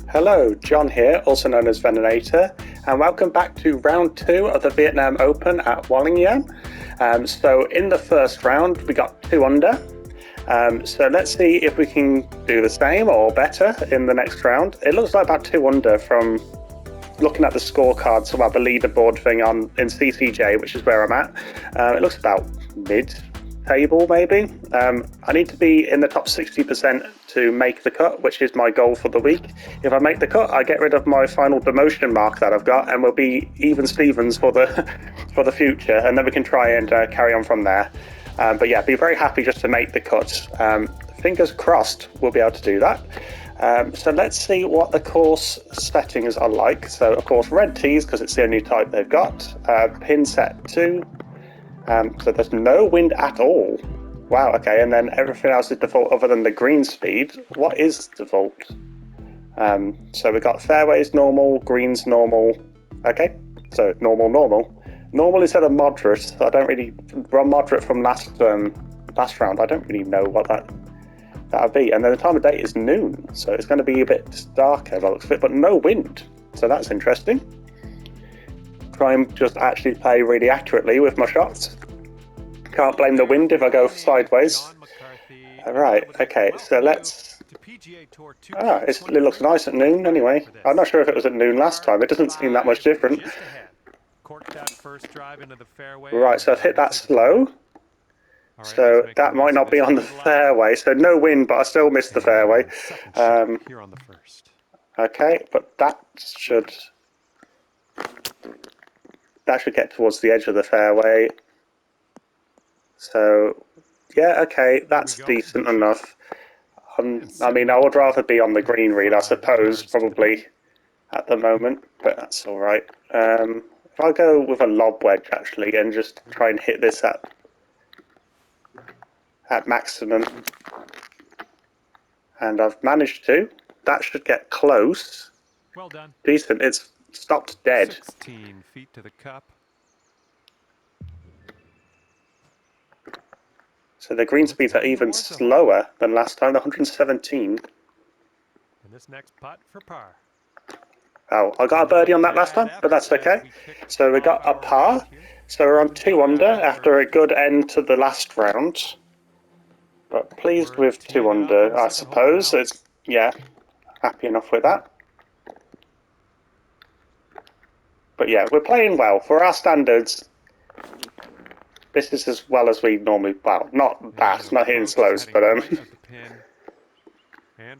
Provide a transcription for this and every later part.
Hello, John here, also known as Veninator, and welcome back to round 2 of the Vietnam Open at Wallingham. So in the first round we got 2 under, so let's see if we can do the same or better in the next round. It looks like about 2 under from looking at the scorecards about the leaderboard thing in CCJ, which is where I'm at. It looks about mid-table maybe. I need to be in the top 60% to make the cut, which is my goal for the week. If I make the cut, I get rid of my final demotion mark that I've got, and we'll be even Stevens for the future, and then we can try and carry on from there. But yeah, be very happy just to make the cut. Fingers crossed we'll be able to do that. So let's see what the course settings are like. So of course red tees, because it's the only type they've got. Pin set 2. So there's no wind at all. Wow, okay, and then everything else is default other than the green speed. What is default? So we've got fairways normal, greens normal. Okay, so normal. Normal instead of moderate. So I don't really run moderate from last round. I don't really know what that'll be. And then the time of day is noon, so it's going to be a bit darker by the looks of it, but no wind. So that's interesting. Try and just actually play really accurately with my shots. Can't blame the wind if I go sideways. Alright, okay, so let's... it looks nice at noon anyway. I'm not sure if it was at noon last time. It doesn't seem that much different. Right, so I've hit that slow. So that might not be on the fairway. So no wind, but I still missed the fairway. Okay, but that should get towards the edge of the fairway. So yeah, okay, that's decent enough. I mean, I would rather be on the green read, I suppose, probably at the moment, but that's all right. If I go with a lob wedge actually and just try and hit this at maximum, and I've managed to. That should get close. Well done. Decent. It's stopped dead. 16 feet to the cup. So the green speeds are even slower than last time, 117. And this next putt for par. Oh, I got a birdie on that last time, but that's okay. So we got a par. So we're on 2 under after a good end to the last round. But pleased with 2 under, I suppose. It's, yeah, happy enough with that. But yeah, we're playing well. For our standards, this is as well as we normally, well, not hitting slows,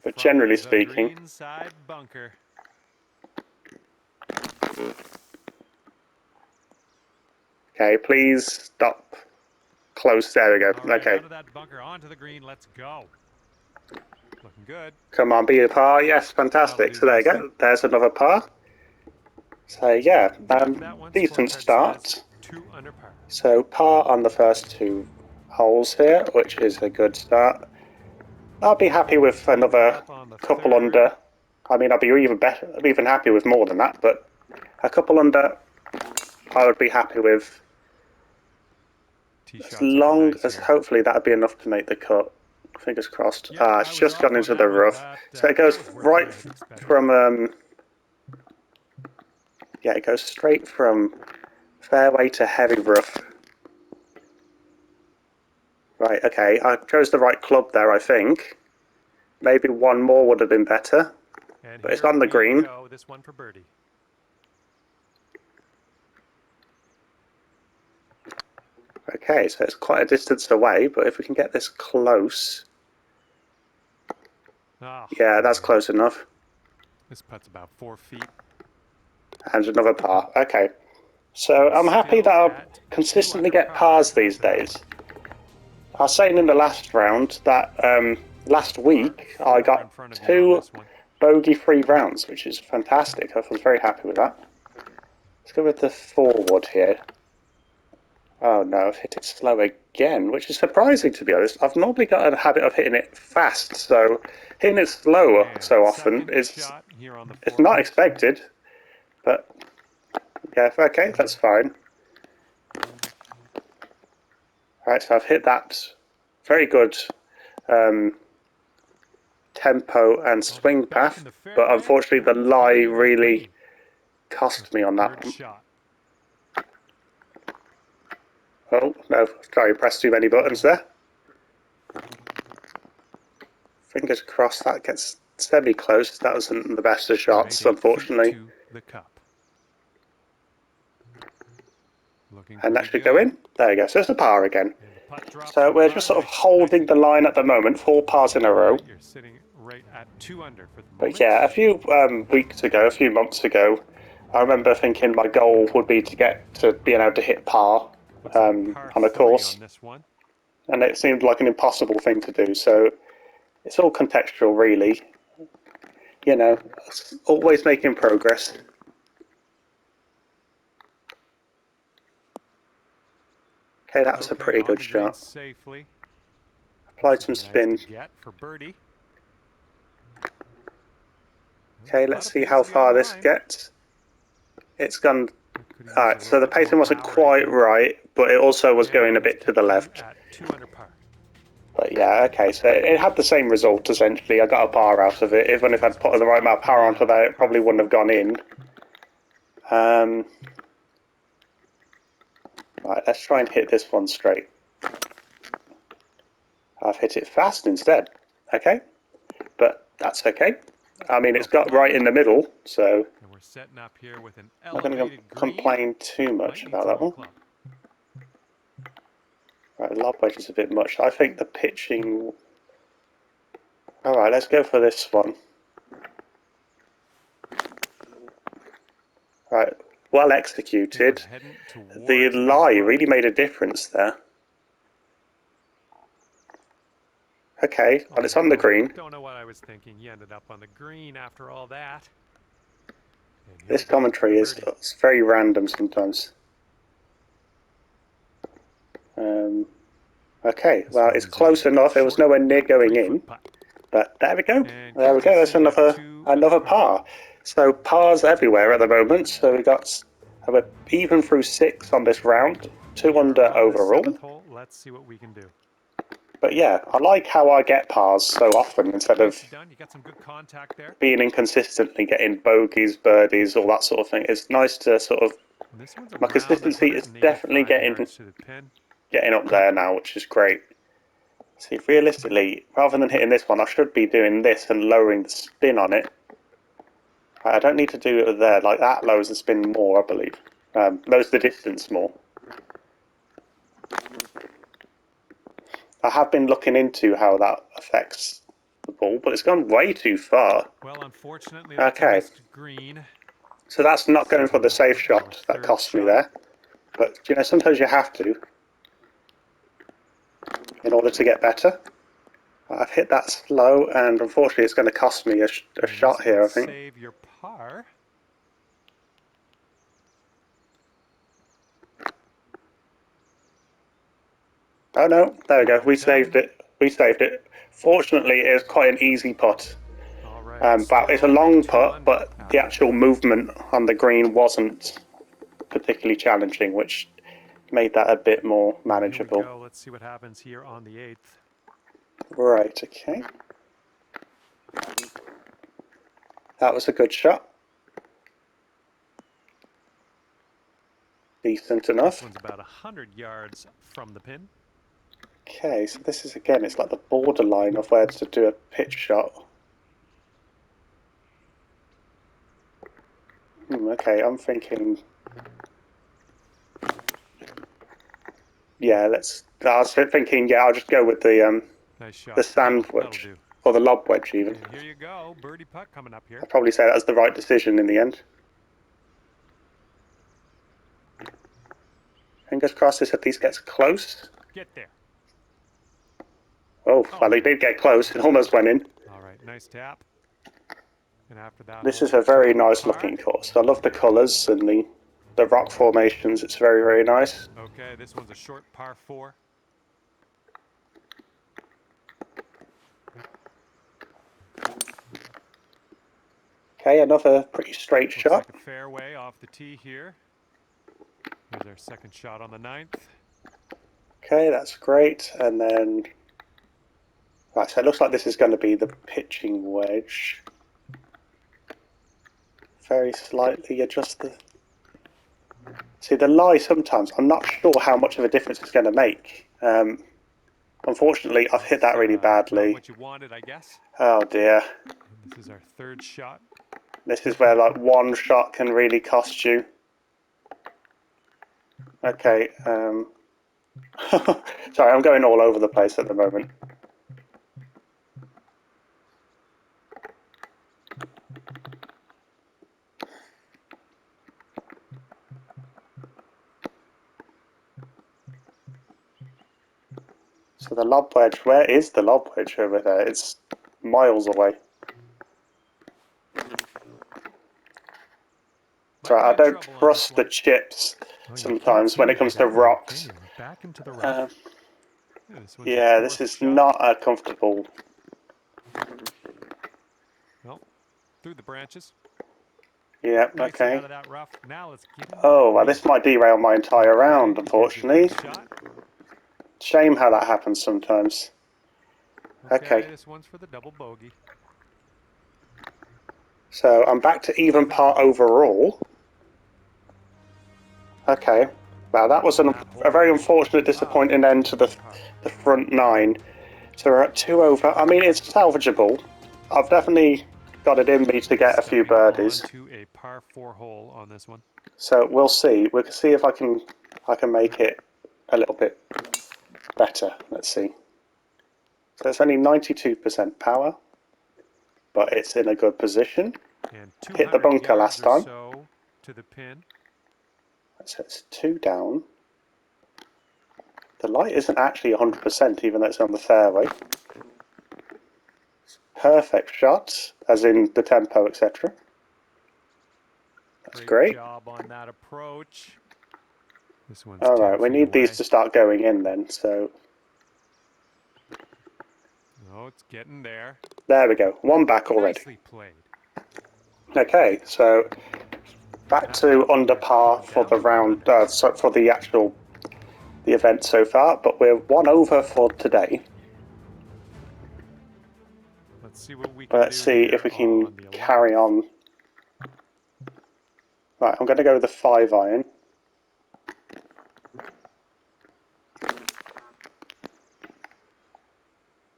but generally speaking. Okay, please stop close. There we go. Okay. Come on, be a par. Yes, fantastic. So there you go. There's another par. So yeah, decent start. So par on the first 2 holes here, which is a good start. I'll be happy with another couple under. I mean, I'll be even happy with more than that, but a couple under I would be happy with. As long as hopefully that'll be enough to make the cut. Fingers crossed. It's just gone into the rough. So it goes right from yeah, it goes straight from fairway to heavy rough. Right, okay, I chose the right club there, I think. Maybe one more would have been better. But it's on the green. This one for birdie. Okay, so it's quite a distance away, but if we can get this close... Yeah, that's close enough. This putt's about 4 feet. And another par. Okay. So I'm happy that I'll consistently get pars these days. I was saying in the last round that last week I got 2 bogey-free rounds, which is fantastic. I was very happy with that. Let's go with the forward here. Oh no, I've hit it slow again, which is surprising to be honest. I've normally got a habit of hitting it fast, so hitting it slow so often is it's not expected. But yeah, okay, that's fine. Alright, so I've hit that very good tempo and swing path, but unfortunately the lie really cost me on that Third one. shot. Oh, no, sorry, pressed too many buttons there. Fingers crossed that gets semi-close. That wasn't the best of shots, Right, 8 unfortunately. feet to the cup. Looking And that pretty should go good. in. There you go. So it's a par again. And the putt drops So for we're par. just sort of Nice holding the line at the moment, 4 pars in a row. You're sitting right at 2 under for the moment. But yeah, a few weeks ago, a few months ago, I remember thinking my goal would be to get to being able to hit par on a course. On this one. And it seemed like an impossible thing to do. So it's all contextual, really. You know, always making progress. Okay, that was a pretty good shot. Safely. Applied some spin. Nice to get for birdie. Okay, let's see how far this gets. It's gone. Alright, so the pacing wasn't quite right, but it also was going a bit to the left. But yeah, okay, so it had the same result essentially. I got a par out of it. Even if I'd put the right amount of power onto that, it probably wouldn't have gone in. Right, let's try and hit this one straight. I've hit it fast instead. Okay, but that's okay. I mean, it's got right in the middle, so and we're setting up here with an I'm not going to complain too much about that one. Right, lob wedge is a bit much. I think the pitching... Alright, let's go for this one. Right, well executed. The lie really made a difference there. Okay, well it's on the green. Don't know what I was thinking. You ended up on the green after all that. This commentary is very random sometimes. Okay, well it's close enough. It was nowhere near going in. But there we go. There we go. That's another par. So pars everywhere at the moment. So we got even through 6 on this round, 2 under overall. Let's see what we can do. But yeah, I like how I get pars so often instead of being inconsistently getting bogeys, birdies, all that sort of thing. It's nice to sort of... My consistency is definitely getting up there now, which is great. See, realistically, rather than hitting this one, I should be doing this and lowering the spin on it. I don't need to do it there. Like that lowers the spin more, I believe. Lowers the distance more. I have been looking into how that affects the ball, but it's gone way too far. Well, unfortunately, okay. Green. So that's not going for the safe shot that cost me there. But, you know, sometimes you have to in order to get better. I've hit that slow, and unfortunately it's going to cost me a shot here, I think. Save your par. Oh no, there we go. We saved it. We saved it. Fortunately, it was quite an easy putt. But it's a long putt, but the actual movement on the green wasn't particularly challenging, which made that a bit more manageable. Here we go. Let's see what happens here on the 8th. Right, okay. That was a good shot. Decent enough. This one's about 100 yards from the pin. Okay, so this is again, it's like the borderline of where to do a pitch shot. Okay, I'm thinking... Yeah, I was thinking, yeah, I'll just go with the sand wedge, or the lob wedge even. And here you go, birdie putt coming up here. I'd probably say that was the right decision in the end. Fingers crossed this at least gets close. Get there. Oh, well, he did get close. It almost went in. All right, nice tap. And after that, this is a very nice looking course. I love the colours and the rock formations. It's very, very nice. Okay, this one's a short par 4. Okay, another pretty straight shot. Like a fairway off the tee here. Here's our second shot on the 9th. Okay, that's great. And then... Right, so it looks like this is going to be the pitching wedge. Very slightly adjust the... See, the lie sometimes, I'm not sure how much of a difference it's going to make. Unfortunately, I've hit that really Not badly. what you wanted, I guess. Oh dear. And this is our third shot. This is where like one shot can really cost you. Okay. Sorry, I'm going all over the place at the moment. So the lob wedge, where is the lob wedge over there? It's miles away. Sorry, I don't trust the chips sometimes when it comes to rocks. Back into the rough. Yeah, this is not a comfortable. Well, through the branches. Yeah, Nice okay. out of that rough. Now let's get Oh, well, this might derail my entire round, unfortunately. Shot. Shame how that happens sometimes. Okay. This one's for the double bogey. So I'm back to even par overall. Okay. Wow, that was a very unfortunate, disappointing end to the front nine. So we're at 2 over. I mean, it's salvageable. I've definitely got it in me to get a few birdies. To a par 4 hole on this one. So we'll see. We'll see if I can make it a little bit better. Let's see. So it's only 92% power, but it's in a good position. And hit the bunker last time. So to the pin. So it's 2 down. The light isn't actually 100%, even though it's on the fairway. Perfect shot, as in the tempo, etc. That's great. Job on that approach. This one's all right, we need these to start going in then. So. Oh, it's getting there. There we go. One back already. Nicely played. Okay, so back to under par for the round, for the actual event so far, but we're 1 over for today. Let's see what we can Let's see if we can carry on. Right, I'm going to go with the 5 iron.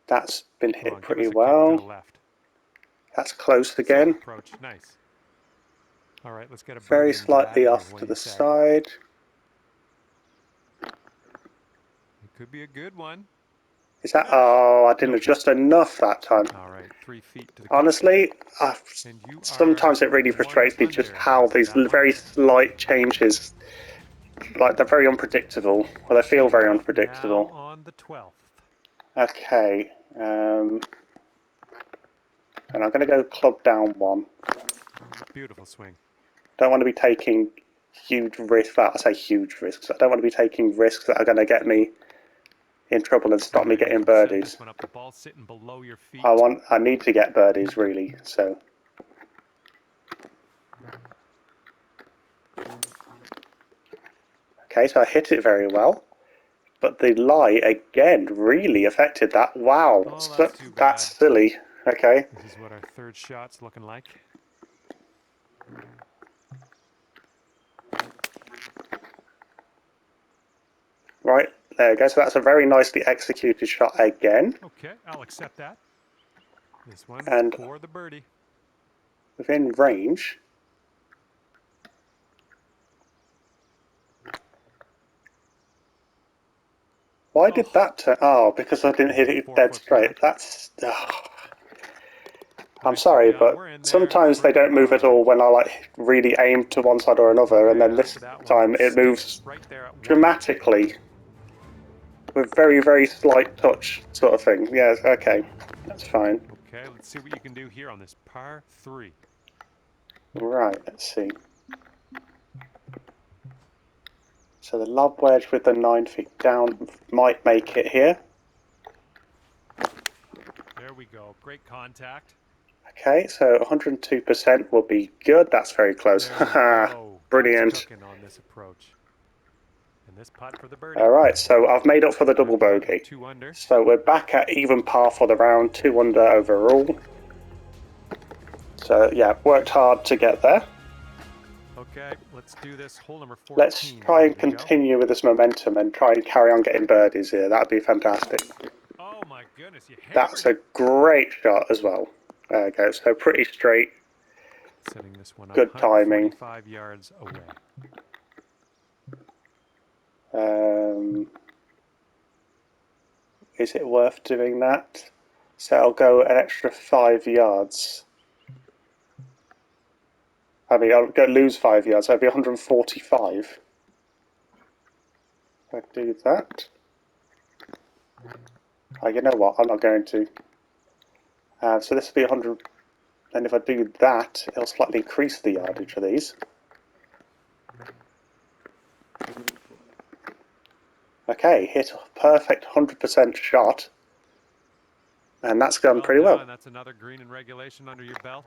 That's been hit pretty well. That's close again. Approach. Nice. All right, let's get a very slightly off to the side. It could be a good one. Is that? Oh, I didn't adjust enough that time. All right, 3 feet to the honestly, sometimes it really frustrates me just how these very slight changes, like they're very unpredictable. Well, they feel very unpredictable. Now on the 12th. Okay. And I'm going to go club down 1. Beautiful swing. Don't want to be taking huge risks. Well, I say huge risks. I don't want to be taking risks that are going to get me in trouble and stop me getting birdies. This one up, the ball sitting below your feet. I need to get birdies really. So. Okay, so I hit it very well. But the lie again really affected that. Wow, that's silly. Okay. This is what our third shot's looking like. Right, there we go. So that's a very nicely executed shot again. Okay, I'll accept that. This one and for the birdie. Within range. Why did that turn? Oh, because I didn't hit it dead straight. That's. I'm sorry, but sometimes they don't move at all when I like really aim to one side or another, and then this time it moves dramatically with very, very slight touch sort of thing. Yeah, okay, that's fine. Okay, let's see what you can do here on this par 3. Right, let's see. So the lob wedge with the 9 feet down might make it here. There we go. Great contact. Okay, so 102% will be good. That's very close. Brilliant. On this approach. this putt for the birdie. All right, so I've made up for the double bogey. 2 under. So we're back at even par for the round, 2 under overall. So yeah, worked hard to get there. Okay, let's do this. Hole number 14. Let's try and continue with this momentum and try and carry on getting birdies here. That'd be fantastic. Oh my goodness, you hammered. That's a great shot as well. There we go. So pretty straight. Setting this one up. Good timing. 5 yards away. Is it worth doing that? So I'll go an extra 5 yards. I mean, I'll lose 5 yards. So it'll be 145. If I do that. Oh, you know what? I'm not going to. So this will be 100. And if I do that, it'll slightly increase the yardage of these. Okay, hit a perfect 100% shot. And that's gone pretty well. That's another green in regulation under your belt.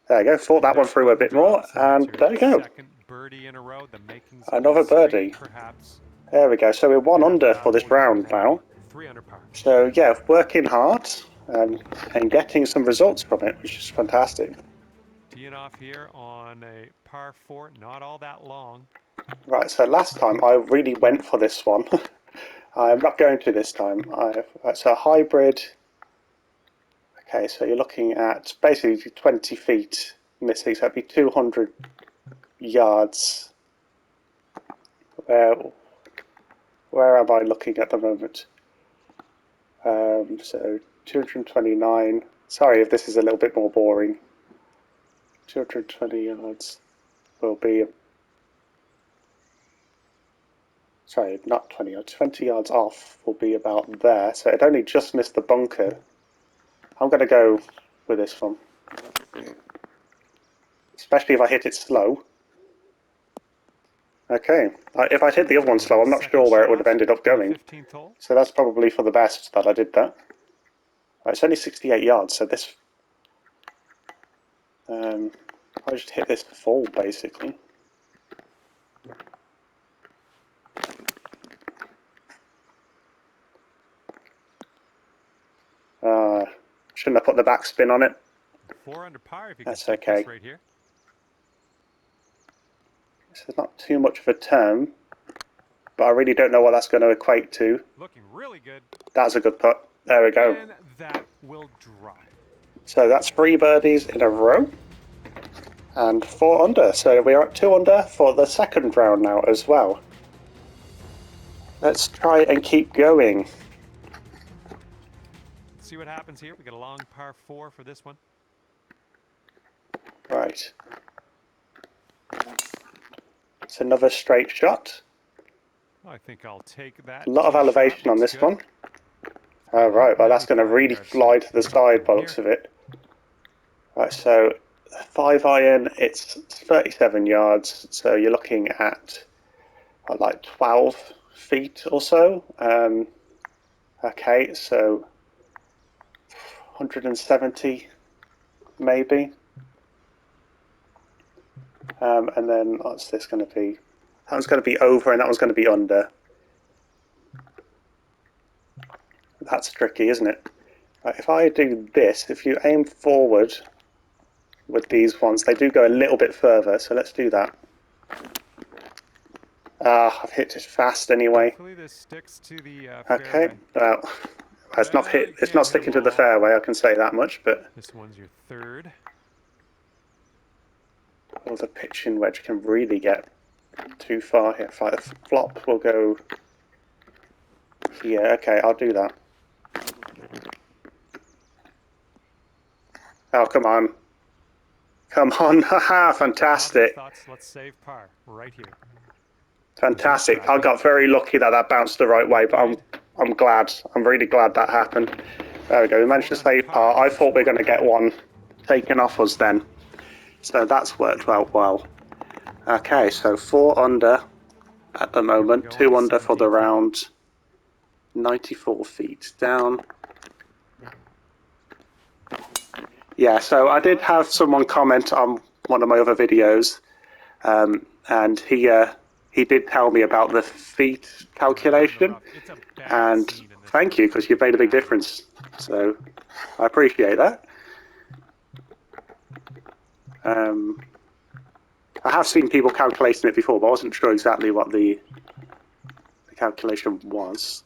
There you go, thought that one through a bit more, and there you go. Second birdie in a row, the makings Another birdie. Perhaps. There we go, so we're 1 under for this round now. 3 under par. So yeah, working hard and getting some results from it, which is fantastic. Teeing off here on a par 4, not all that long. Right, so last time I really went for this one. I'm not going to this time. It's a hybrid. Okay, so you're looking at basically 20 feet missing, so that'd be 200 yards. Where am I looking at the moment? So 229. Sorry if this is a little bit more boring. 220 yards will be... Sorry, not 20 yards. 20 yards off will be about there. So it only just missed the bunker. I'm going to go with this one. Especially if I hit it slow. Okay. If I'd hit the other one slow, I'm not sure where it would have ended up going. So that's probably for the best that I did that. Right, it's only 68 yards, so this... I just hit this full, basically. Shouldn't have put the backspin on it. 4 under par if you That's can okay. Right here. This is not too much of a turn, but I really don't know what that's going to equate to. Looking really good. That's a good putt. There we go. And that will drive. So that's 3 birdies in a row. And 4 under. So we are at 2 under for the second round now as well. Let's try and keep going. See what happens here. We got a long par 4 for this one. Right. It's another straight shot. I think I'll take that. A lot of elevation on this one. Alright, well that's going to really fly to the side by the looks of it. Right, so 5 iron, it's 37 yards, so you're looking at like 12 feet or so. Okay, so 170 maybe. And then what's this going to be? That one's going to be over and that one's going to be under. That's tricky, isn't it? Right, if I do this, if you aim forward with these ones, they do go a little bit further, so let's do that. I've hit it fast anyway. Hopefully this sticks to the okay, well, it's not sticking to the fairway, I can say that much, but this one's your 3rd. Well, the pitching wedge can really get too far here. If I flop, we'll go here. Okay, I'll do that. Oh, come on. Come on. Haha, fantastic. Let's save par right here. Fantastic. I got very lucky that that bounced the right way, but I'm glad. I'm really glad that happened. There we go. We managed to save par. I thought we were going to get one taken off us then. So that's worked out well. Okay, so 4 under at the moment, 2 under for the round, 94 feet down. Yeah, so I did have someone comment on one of my other videos, and he he did tell me about the feet calculation, It's a bad and scene in this thank you, because you've made a big difference. So I appreciate that. I have seen people calculating it before, but I wasn't sure exactly what the calculation was.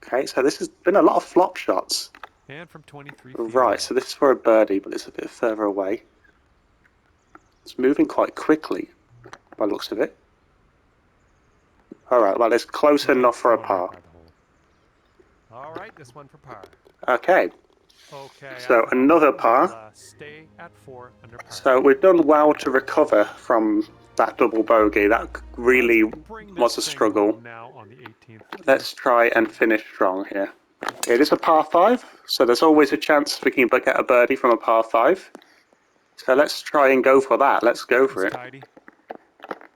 Okay, so this has been a lot of flop shots. And from 23 feet Right, away. so this is for a birdie, but it's a bit further away. It's moving quite quickly, by the looks of it. Alright, well, it's close enough for a par. All right, this one for par. Okay, Okay. so another par. We'll, stay at 4 under par. So we've done well to recover from that double bogey. That really was a struggle. Now on the 18th. Let's try and finish strong here. It is a par 5, so there's always a chance we can get a birdie from a par 5. So let's try and go for that. Let's go for it. Tidy.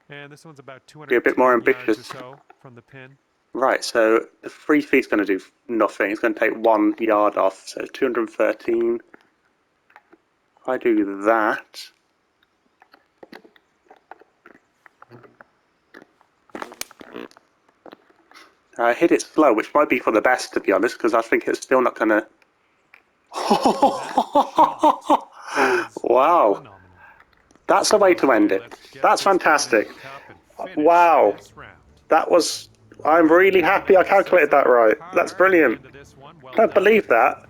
And this one's about 200 Be a bit more ambitious. or so from the pin. Right, so the 3 feet's going to do nothing. It's going to take 1 yard off, so 213. If I do that, I hit it slow, which might be for the best, to be honest, because I think it's still not going to... Wow. That's the way to end it. That's fantastic. Wow. That was... I'm really happy I calculated that right. That's brilliant. I don't believe that.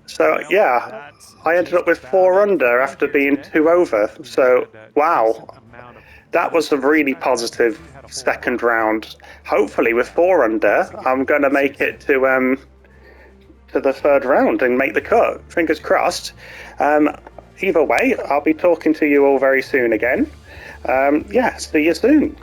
So, yeah, I ended up with 4 under after being 2 over. So, wow. That was a really positive second round. Hopefully, with 4 under, I'm going to make it to the 3rd round and make the cut. Fingers crossed. Either way, I'll be talking to you all very soon again. Yeah, see you soon.